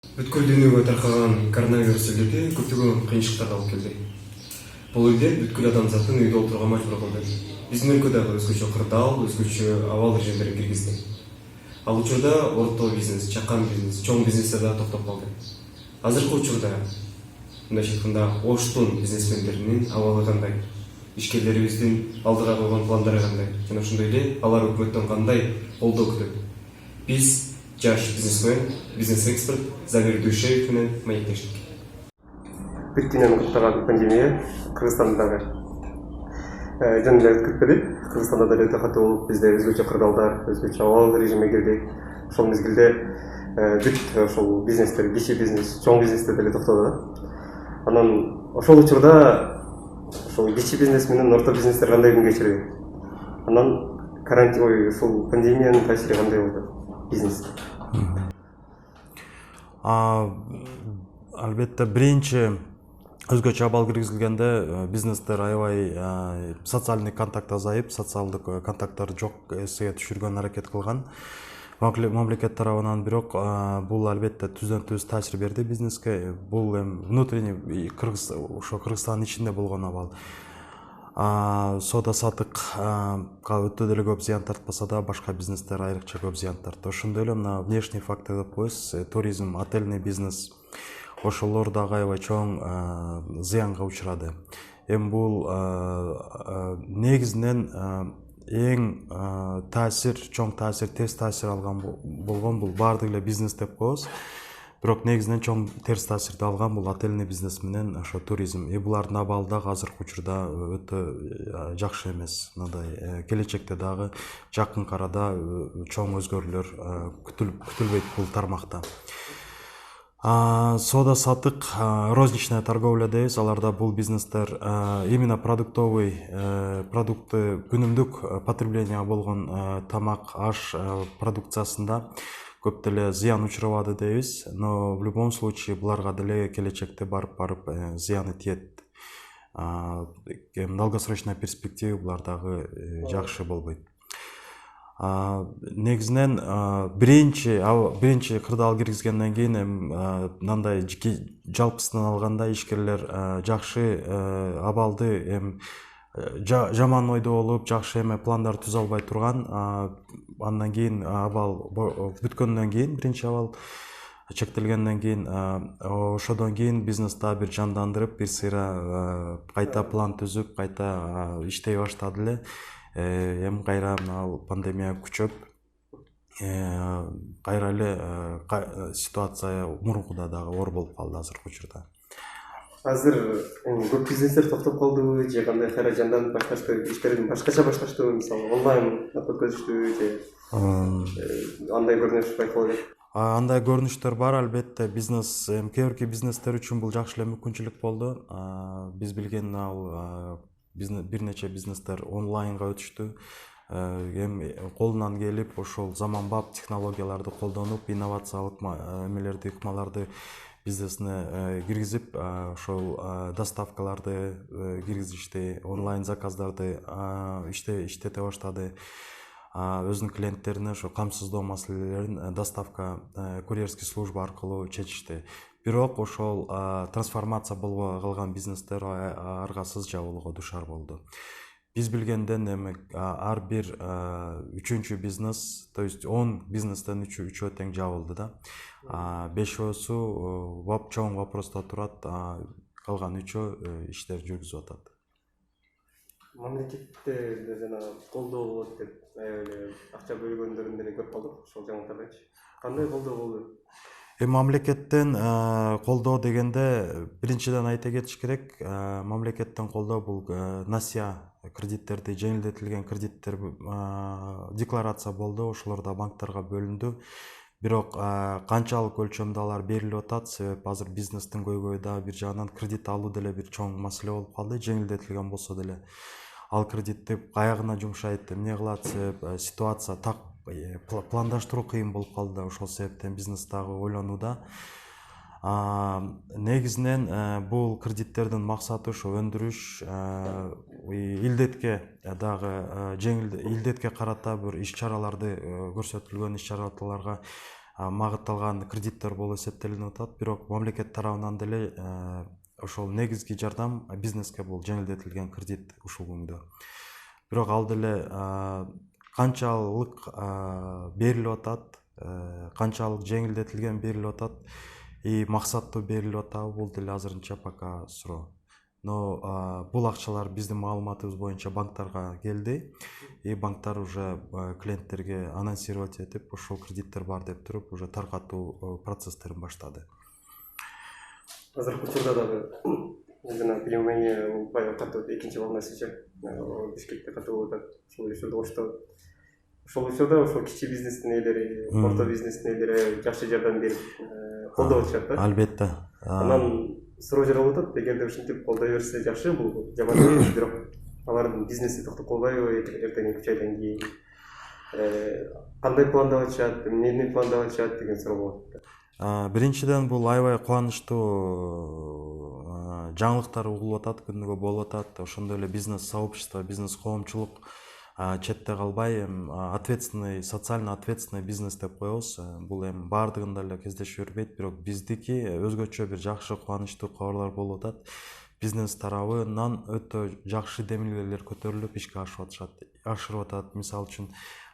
Бүткүл дүйнөгө таркаган коронавирус илдети көптөгөн кыйынчылыктарды алып келди. Бул илдет бүткүл адамзаттын үйдө отурууга мажбур кылды. Биздин өлкө дагы өзгөчө кырдаал, өзгөчө абал режимдерин киргизди. Ал учурда орто бизнес, чакан бизнес, чоң бизнес да токтоп калды. Азыркы учурда мындайча айтканда Оштун бизнесмендеринин абалы кандай? Ишкерлерибиздин алдыга койгон пландары кандай? Жана ошондой эле алар өкмөттөн кандай колдоо күтөт? Биз жаш бизнесмен, бизнес-эксперт Замир Дүйшеев менен маектештик. Бүт дүйнөнү куттаган пандемия Кыргызстандагы жөн эле күтпөдү. Кыргызстанда да өтө катуу болуп, бизде өзгөчө кырдаалдар, өзгөчө абал режимге кирдик. Ошол мезгилде бүт ошол бизнестер, кичи бизнес, чоң бизнестер деле токтоду да. Анан ошол учурда ошол кичи бизнес менен орто бизнестер кандай күн кечирди? Анан карантин ушул пандемиянын таасири кандай болду бизнеске? Албетте биринчи өзгөчө абал киргизилгенде бизнестер аябай социальный контакт азайып, социалдык контакттар жок эсеге түшүргөн аракет кылган мамлекет тарабынан. Бирок бул албетте түздөн түз таасир берди бизнеске. Бул эми внутренний Кыргызстандын ичинде болгон абал. Соода саттыкка өтө деле көп зыян тартпаса да, башка бизнестер айрыкча көп зыян тартты. Ошондой эле мына внешний фактор деп коебуз, туризм, отельный бизнес, ошолор дагы аябай чоң зыянга учурады. Эми бул негизинен эң чоң таасир, терс таасир алган болгон бул баардык эле бизнес деп коебуз. Бирок негизинен чоң терс таасирди алган бул отельный бизнес менен ошо туризм. Булардын абалы дагы азыркы учурда өтө жакшы эмес. Мындай келечекте дагы жакынкы арада чоң өзгөрүүлөр күтүлбөйт бул тармакта. Соода саттык, розничная торговля дейбиз. Аларда бул бизнестер именно продукты күнүмдүк потребление болгон тамак, аш продукциясында көп деле зыян учурабады дейбиз. Но в любом случае буларга деле келечекте барып зыяны тиет. Долгосрочная перспектива булар дагы жакшы болбойт. Негизинен биринчи кырдаал киргизгенден кийин мындай жалпысынан алганда ишкерлер жакшы абалды жаман ойдо болуп, жакшы пландар түзө албай турган. Андан кийин абал бүткөндөн кийин, биринчи абал чектелгенден кийин, ошодон кийин бизнести бир жандандырып, бир сыйра кайта план түзүп, кайта иштей баштады эле. Эми кайра пандемия күчөп, кайра эле ситуация мурункуда дагы оор болуп калды азыркы учурда. Азыр көп бизнестер токтоп калдыбы же кандай кайра жанданып башташты, иштерин башкача башташтыбы, мисалы онлайн өткөзүштүбү же андай көрүнүш байкалды? Андай көрүнүштөр бар албетте. Бизнес, кээ бирки бизнестер үчүн бул жакшы эле мүмкүнчүлүк болду. Биз билген бир нече бизнестер онлайнга өтүштү. Эми колунан келип ошол заманбап технологияларды колдонуп, инновациялык ыкмаларды бизнесине киргизип, ошол доставкаларды киргизишти, онлайн заказдарды иштете баштады. Өзүнүн клиенттерине ошо камсыздоо маселелерин доставка, курьерский служба аркылуу чечишти. Бирок ошол трансформация болбой калган бизнестер аргасыз жабылууга душар болду. Биз билгенден эми ар бир үчүнчү бизнес, то есть 10 бизнестен 3-өө тең жабылды да. 5-өсү чоң вопросто турат, калган 3-өө иштер жүргүзүп атат. Мамлекетте жана колдоо болот деп аябай акча бөлгөндөрүн деле көрүп калдык ошол жаңылыктардачы. Кандай колдоо болду? Мамлекеттен колдоо дегенде биринчиден айта кетиш керек, мамлекеттен колдоо бул насия кредиттерди, жеңилдетилген кредиттер декларация болду, ошолор да банктарга бөлүндү. Бирок канчалык өлчөмдө алар берилип атат, себеп азыр бизнестин көйгөйү да бир жагынан кредит алуу деле бир чоң маселе болуп калды. Жеңилдетилген болсо деле ал кредитти каягына жумшайт, эмне кылат, себеп ситуация так пландаштыруу кыйын болуп калды. Ошол себептен бизнес дагы ойлонууда. Негизинен бул кредиттердин максаты ошо өндүрүш, илдетке дагы илдетке карата бир иш чараларды көрсөтүлгөн иш чараларга магытталган кредиттер болуп эсептелинип атат. Бирок мамлекет тарабынан деле ошол негизги жардам бизнеске бул жеңилдетилген кредит ушугуңду. Бирок ал деле канчалык берилип атат, канчалык жеңилдетилген берилип атат и максаттуу берилип атабы, бул деле азырынча пока суроо. Но бул акчалар биздин маалыматыбыз боюнча банктарга келди и банктар уже клиенттерге анонсировать этип ошол кредиттер бар деп туруп уже таркатуу процесстерин баштады. Азыркы учурда дагы жана пневмония баягы катуу экинчи волнасы Бишкекте катуу болуп атат. Ошол учурда ошол кичи бизнестин ээлери, орто бизнестин ээлери жакшы жардам берип колдоп атышат да. Албетте. Анан суроо жаралып атат, эгерде ушинтип колдой берсе жакшы, бул жаман эмес, бирок алардын бизнеси токтоп калбайбы эртең 2 айдан кийин? Кандай пландап атышат, эмнени пландап атышат деген суроо болот. Биринчиден бул аябай кубанычтуу жаңылыктар угулуп атат, күнүгө болуп атат. Ошондой эле бизнес сообщество, бизнес коомчулук четте калбай, ответственный, социально ответственный бизнес деп коебуз. Бул эми баардыгында эле кездешип жүрбөйт, бирок биздики өзгөчө бир жакшы кубанычтуу кабарлар болуп атат. Бизнес тарабынан өтө жакшы демилгелер көтөрүлүп ишке ашырып атат. Мисалы үчүн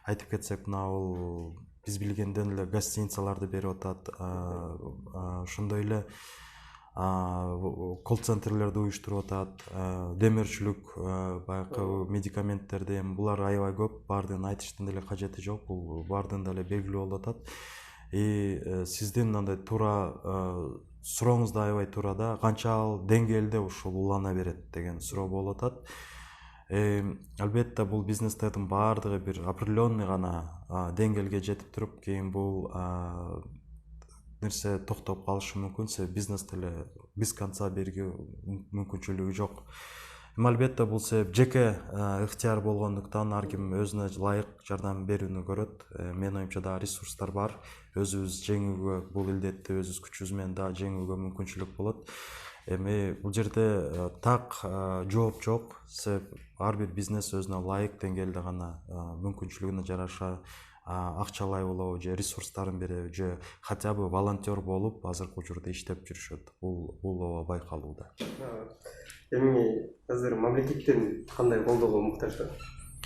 айтып кетсек, мына бул биз билгенден эле гостиницаларды берип атат. Ошондой эле колл-центрлерди уюштуруп атат, демөөрчүлүк, баягы медикаменттерди, эми булар аябай көп, баардыгын айтыштын деле кажети жок, бул баардыгында эле белгилүү болуп атат. И сиздин мындай туура сурооңуз да аябай туура да, канчалык деңгээлде ушул улана берет деген суроо болуп атат. Албетте бул бизнестердин баардыгы бир определенный гана деңгээлге жетип туруп, кийин бул нерсе токтоп калышы мүмкүн, себеби бизнес деле без конца бергүү мүмкүнчүлүгү жок. Албетте бул себеп жеке ыктыяр болгондуктан ар ким өзүнө ылайык жардам берүүнү көрөт. Менин оюмча да ресурстар бар, өзүбүз жеңүүгө, бул илдетти өзүбүз күчүбүз менен да жеңүүгө мүмкүнчүлүк болот. Эми бул жерде так жооп жок, себеп ар бир бизнес өзүнө ылайык деңгээлде гана мүмкүнчүлүгүнө жараша акчалай болобу же ресурстарын береби же хотя бы волонтер болуп азыркы учурда иштеп жүрүшөт. Бул байкалууда. Эми азыр мамлекеттен кандай колдоого муктаж?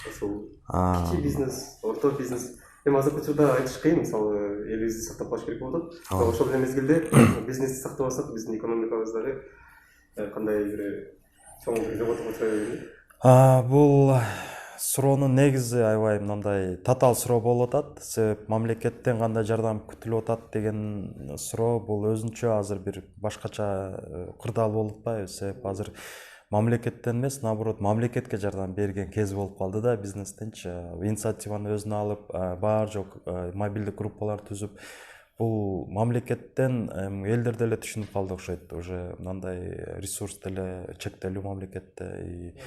Ошол кичи бизнес, орто бизнес. Эми азыркы учурда айтыш кыйын, мисалы элибизди сактап калыш керек болуп атат. Ошол эле мезгилде бизнести сактап алсак, биздин экономикабыз дагы кандай бир чоң жоготууга учурабайбы? Бул суроонун негизи аябай мындай татаал суроо болуп атат. Себеп мамлекеттен кандай жардам күтүлүп атат деген суроо бул өзүнчө азыр бир башкача кырдаал болуп атпайбы? Себеп азыр мамлекеттен эмес, наоборот, мамлекетке жардам берген кез болуп калды да бизнестинчи. Инициативаны өзүнө алып, баар жок мобилдик группалар түзүп, бул мамлекеттен элдер деле түшүнүп калды окшойт. Уже мындай ресурс деле чектелүү мамлекетте.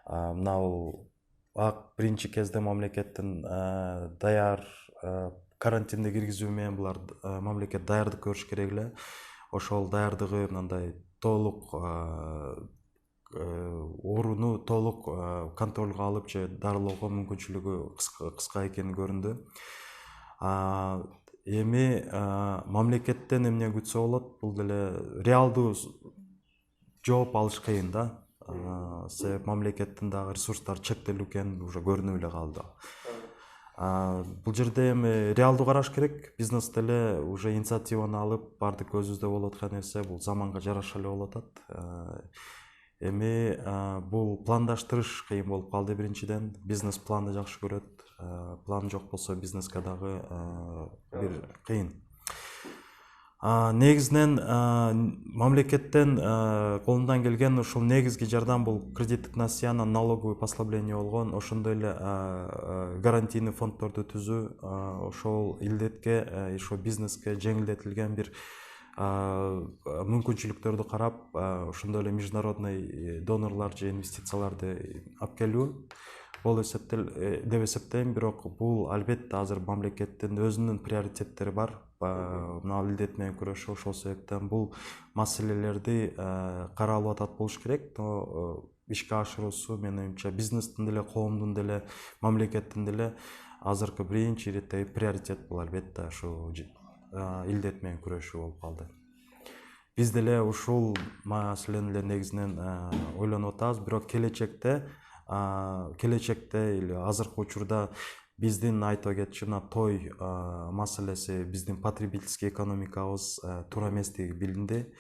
Мына бул биринчи кезде мамлекеттин даяр карантинди киргизүү менен булар мамлекет даярдык көрүш керек эле. Ошол даярдыгы мындай толук ооруну толук контролго алып же дарылоого мүмкүнчүлүгү кыска экени көрүндү. Эми мамлекеттен эмне күтсө болот? Бул деле реалдуу жооп алыш кыйын да. Себеп мамлекеттин дагы ресурстары чектелүү экени уже көрүнүп эле калды. Бул жерде эми реалдуу караш керек. Бизнес деле уже инициативаны алып, баардык өзүбүздө болуп аткан нерсе бул заманга жараша эле болуп атат. Эми бул пландаштырыш кыйын болуп калды биринчиден. Бизнес планды жакшы көрөт. План жок болсо бизнеске дагы бир кыйын. Негизинен мамлекеттен колундан келген ушул негизги жардам бул кредиттик насыяна, налоговый послабление болгон, ошондой эле гарантийный фонддорду түзүү, ошол илдетке, ошо бизнеске жеңилдетилген бир мүмкүнчүлүктөрдү карап, ошондой эле международный донорлар же инвестицияларды алып келүү деп эсептейм. Бирок бул албетте азыр мамлекеттин өзүнүн приоритеттери бар. Мына илдет менен күрөшүү, ошол себептен бул маселелерди каралып атат болуш керек. Но ишке ашыруусу менин оюмча бизнестин деле, коомдун деле, мамлекеттин деле азыркы биринчи иреттеги приоритет бул албетте ошо илдет менен күрөшүү болуп калды. Биз деле ушул маселени негизинен ойлонуп атабыз, бирок келечекте или азыркы учурда биздин айтып кетчү мына той маселеси биздин потребительский экономикабыз туура эместиги билинди.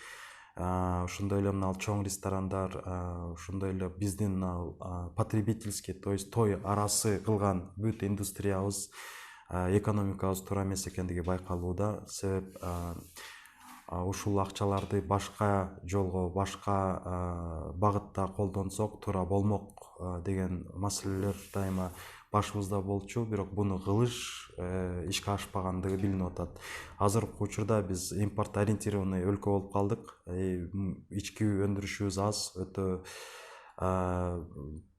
Ошондой эле мына чоң ресторандар, ошондой эле биздин потребительский, то есть той арасы кылган бүт индустриябыз, экономикабыз туура эмес экендиги байкалууда. Себеп ушул акчаларды башка жолго, башка багытта колдонсок туура болмок деген маселелер дайыма башыбызда болчу, бирок буну кылыш ишке ашпагандыгы билинип атат. Азыркы учурда биз импорт ориентированный өлкө болуп калдык. Ички өндүрүшүбүз аз, өтө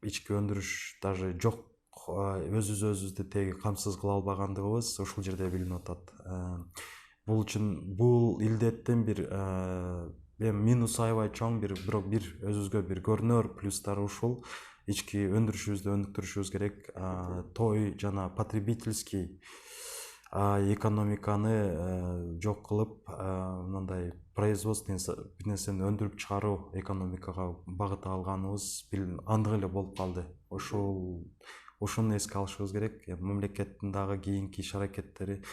ички өндүрүш даже жок. Өзүбүздү теги камсыз кыла албагандыгыбыз ушул жерде билинип атат. Бул үчүн бул илдеттин бир минусу аябай чоң, бирок бир өзүбүзгө бир көрүнөр плюстары ушул. Ички өндүрүшүбүздү өнүктүрүшүбүз керек. Той жана потребительский экономиканы жок кылып, мындай производственный бир нерсени өндүрүп чыгаруу экономикага багыт алганыбыз андык эле болуп калды. Ушуну эске алышыбыз керек. Мамлекеттин дагы кийинки иш аракеттери,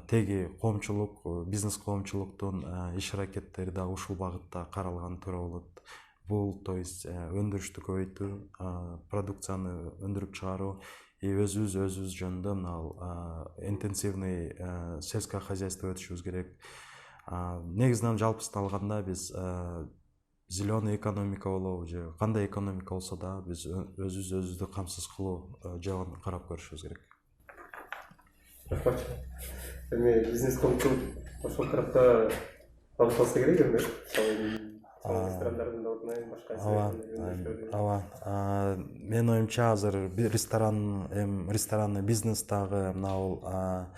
теги коомчулук, бизнес коомчулуктун иш аракеттери да ушул багытта каралган туура болот. Бул, то есть өндүрүштү көбөйтүү, продукцияны өндүрүп чыгаруу, өзүбүз жөнүндө мына интенсивный сельское хозяйство өтүшүбүз керек. Негизинен жалпысын алганда биз зеленый экономика болобу же кандай экономика болсо да биз өзүбүздү камсыз кылуу жагын карап көрүшүбүз керек. Рахмат. Эми бизнес коомчулук ошол тарапта багытталса керек эми. Ресторандардын да ордунан башка Ооба. Менин оюмча азыр ресторанный бизнес дагы мына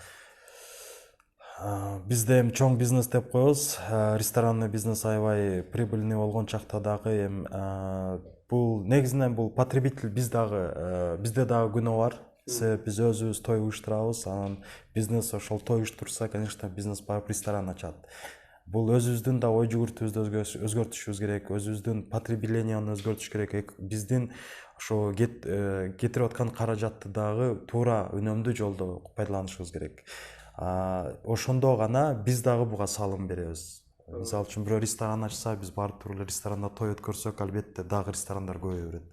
бизде чоң бизнес деп коебуз. Ресторанный бизнес аябай прибыльный болгон чакта дагы бул негизинен бул потребитель bizde дагы күнөө бар. Себеп биз өзүбүз той уюштурабыз, анан бизнес ошол той уюштурса, конечно, бизнес барып ресторан ачат. Бул өзүбүздүн да ой жүгүртүүбүздү өзгөртүшүбүз керек, өзүбүздүн потребленияны өзгөртүш керек. Биздин ошо кетирип аткан каражатты дагы туура үнөмдүү жолдо пайдаланышыбыз керек. Ошондо гана биз дагы буга салым беребиз. Мисалы үчүн бирөө ресторан ачса, биз барып туруп эле ресторанда той өткөрсөк, албетте дагы ресторандар көбөйө берет.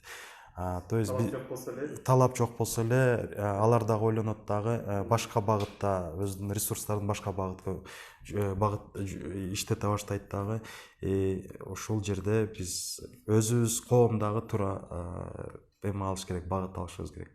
То есть талап жок болсо эле алар дагы ойлонот дагы башка багытта өзүнүн ресурстарын башка багытка иштете баштайт дагы. Ошол жерде биз өзүбүз коом дагы туура эме алыш керек, багыт алышыбыз керек.